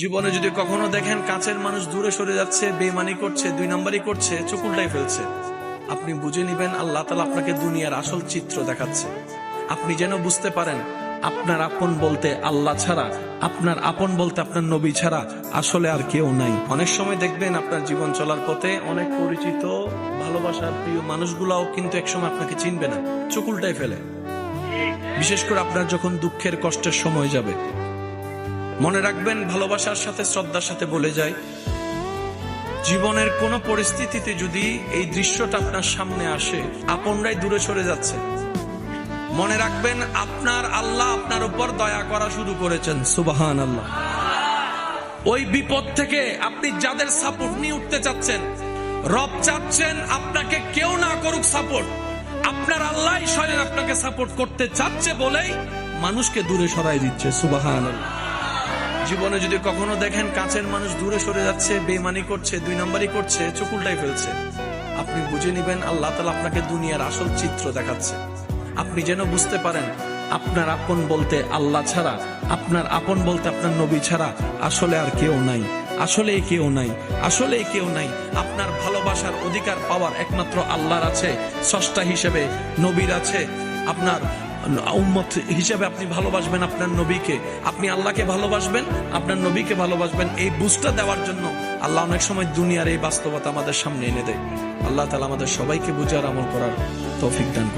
জীবনে যদি কখনো দেখেন কাছের মানুষ দূরে সরে যাচ্ছে, বেঈমানি করছে, দুই নম্বরই করছে, চোখ উল্টাই ফেলছে, আপনি বুঝে নিবেন আল্লাহ তাআলা আপনাকে দুনিয়ার আসল চিত্র দেখাচ্ছে। আপনি যেন বুঝতে পারেন আপনার আপন বলতে আল্লাহ ছাড়া, আপনার আপন বলতে আপনার নবী ছাড়া আসলে আর কেউ নাই। অনেক সময় দেখবেন আপনার জীবন চলার পথে অনেক পরিচিত ভালোবাসার প্রিয় মানুষগুলাও কিন্তু একসময় আপনাকে চিনবে না, চোখ উল্টাই ফেলে। বিশেষ করে আপনার যখন দুঃখের কষ্টের সময় যাবে, মনে রাখবেন ভালোবাসার সাথে শ্রদ্ধার সাথে বলে যায়, জীবনের কোন পরিস্থিতিতে যদি এই দৃশ্যটা আপনার সামনে আসে, আপনরাই দূরে সরে যাচ্ছে, মনে রাখবেন আপনার আল্লাহ আপনার উপর দয়া করা শুরু করেছেন। সুবহানাল্লাহ। ওই বিপদ থেকে আপনি যাদের সাপোর্ট নিয়ে উঠতে চাচ্ছেন, রব চাচ্ছেন আপনাকে কেউ না করুক সাপোর্ট, আপনার আল্লাহ স্বয়ং আপনাকে সাপোর্ট করতে চাচ্ছে বলেই মানুষকে দূরে সরাই দিচ্ছে। সুবহানাল্লাহ। জীবনে যদি কখনো দেখেন কাছের মানুষ দূরে সরে যাচ্ছে, বেঈমানি করছে, দুই নম্বরই করছে, চোখ উল্টাই ফেলছে, আপনি বুঝে নিবেন আল্লাহ তাআলা আপনাকে দুনিয়ার আসল চিত্র দেখাচ্ছে। আপনি যেন বুঝতে পারেন আপনার আপন বলতে আল্লাহ ছাড়া, আপনার আপন বলতে আপনার নবী ছাড়া আসলে আর কেউ নাই, আসলে কেউ নাই, আসলে কেউ নাই। আপনার ভালোবাসার অধিকার পাওয়ার একমাত্র আল্লাহর আছে, স্রষ্টা হিসেবে নবীর আছে। আপনার উম্মত হিসেবে আপনি ভালোবাসবেন আপনার নবীকে, আপনি আল্লাহকে ভালোবাসবেন, আপনার নবীকে ভালোবাসবেন। এই বুঝটা দেওয়ার জন্য আল্লাহ অনেক সময় দুনিয়ার এই বাস্তবতা আমাদের সামনে এনে দেয়। আল্লাহ তাআলা আমাদের সবাইকে বুঝার আমল করার তৌফিক দান।